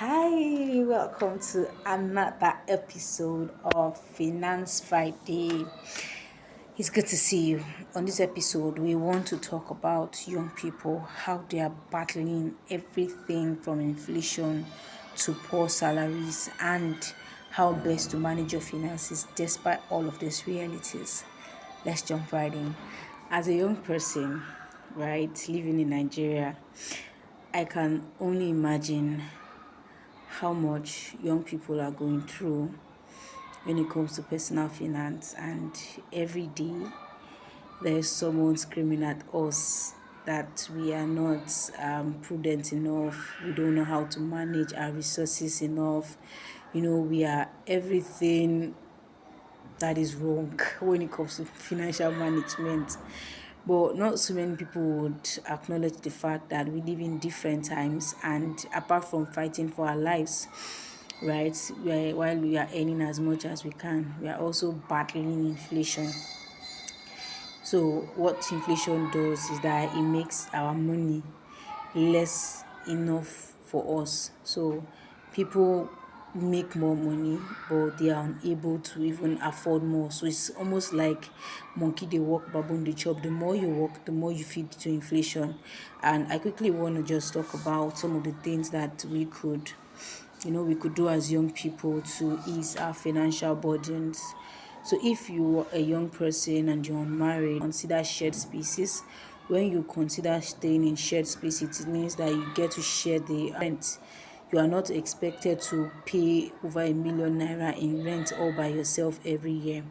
Hi, welcome to another episode of Finance Friday. It's good to see you. On this episode, we want to talk about young people, how they are battling everything from inflation to poor salaries, and how best to manage your finances despite all of these realities. Let's jump right in. As a young person, right, living in Nigeria, I can only imagine how much young people are going through when it comes to personal finance, and every day there's someone screaming at us that we are not prudent enough, we don't know how to manage our resources enough, we are everything that is wrong when it comes to financial management. But not so many people would acknowledge the fact that we live in different times, and apart from fighting for our lives, right, while we are earning as much as we can, we are also battling inflation. So what inflation does is that it makes our money less enough for us. So people make more money, but they are unable to even afford more. So it's almost like monkey they walk, baboon they chop. The more you work, the more you feed to inflation. And I quickly want to just talk about some of the things that we could do as young people to ease our financial burdens. So if you are a young person and you're unmarried, consider shared spaces. When you consider staying in shared spaces, it means that you get to share the rent. You are not expected to pay over 1 million naira in rent all by yourself every year,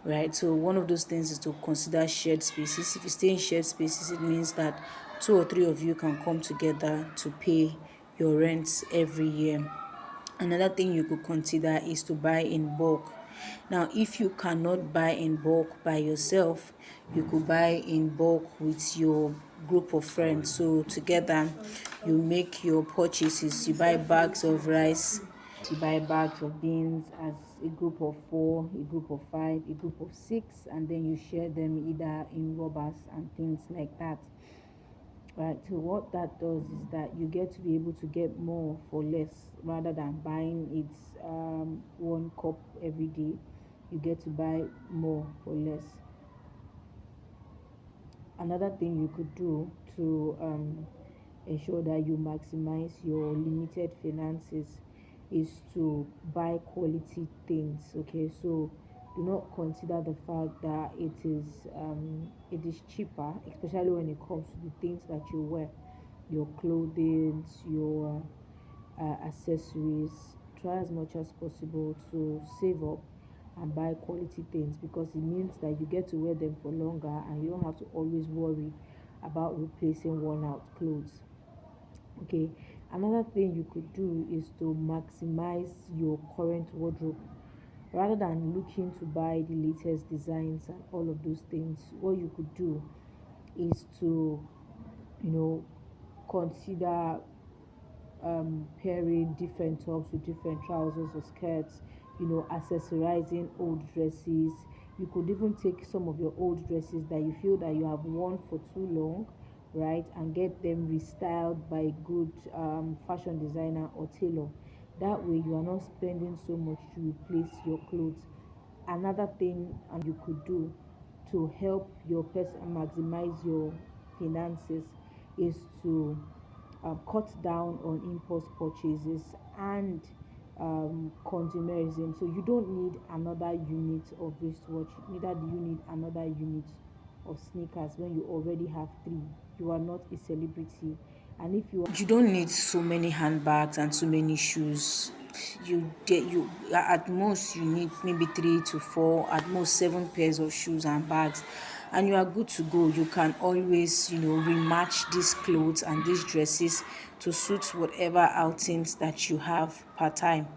right? So one of those things is to consider shared spaces. If you stay in shared spaces, it means that two or three of you can come together to pay your rents every year. Another thing you could consider is to buy in bulk. Now, if you cannot buy in bulk by yourself, you could buy in bulk with your group of friends. So together, you make your purchases. You buy bags of rice, you buy bags of beans as a group of four, a group of five, a group of six, and then you share them either in rubbers and things like that. Right, so what that does is that you get to be able to get more for less rather than buying it one cup every day. You get to buy more for less. Another thing you could do to ensure that you maximize your limited finances is to buy quality things. Okay, so do not consider the fact that it is cheaper, especially when it comes to the things that you wear, your clothing, your accessories. Try as much as possible to save up and buy quality things, because it means that you get to wear them for longer and you don't have to always worry about replacing worn out clothes. Okay, another thing you could do is to maximize your current wardrobe rather than looking to buy the latest designs and all of those things. What you could do is to consider pairing different tops with different trousers or skirts, accessorizing old dresses. You could even take some of your old dresses that you feel that you have worn for too long, right, and get them restyled by a good fashion designer or tailor. That way you are not spending so much to replace your clothes. Another thing you could do to help your person maximize your finances is to cut down on impulse purchases and consumerism. So you don't need another unit of wristwatch, neither do you need another unit of sneakers when you already have three. You are not a celebrity, and if you don't need so many handbags and so many shoes. You at most you need maybe 3 to 4, at most 7 pairs of shoes and bags, and you are good to go. You can always rematch these clothes and these dresses to suit whatever outings that you have per time.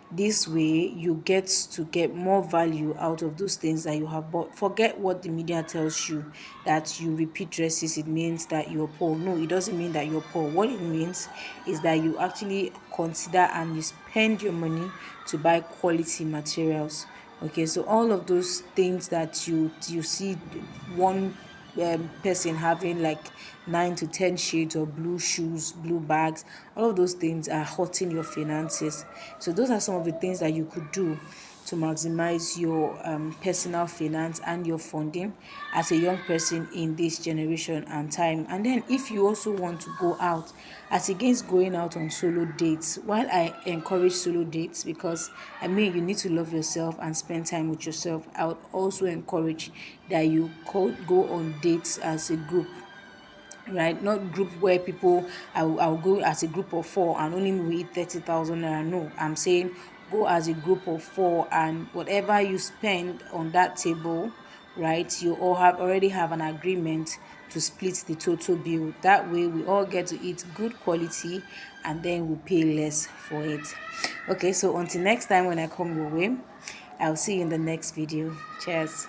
This way you get more value out of those things that you have bought. Forget what the media tells you, that you repeat dresses it means that you're poor. No, it doesn't mean that you're poor. What it means is that you actually consider and you spend your money to buy quality materials. Okay, so all of those things that you see one person having like 9 to 10 shades of blue shoes, blue bags. All of those things are hurting your finances. So those are some of the things that you could do to maximize your personal finance and your funding as a young person in this generation and time. And then if you also want to go out, as against going out on solo dates, while I encourage solo dates because I mean you need to love yourself and spend time with yourself, I would also encourage that you go on dates as a group, right? Not group where people I'll go as a group of four and only me will eat 30,000 naira. No, I'm saying go as a group of four, and whatever you spend on that table, right, you all have already have an agreement to split the total bill. That way we all get to eat good quality and then we pay less for it. Okay, so until next time when I come your way, I'll see you in the next video. Cheers.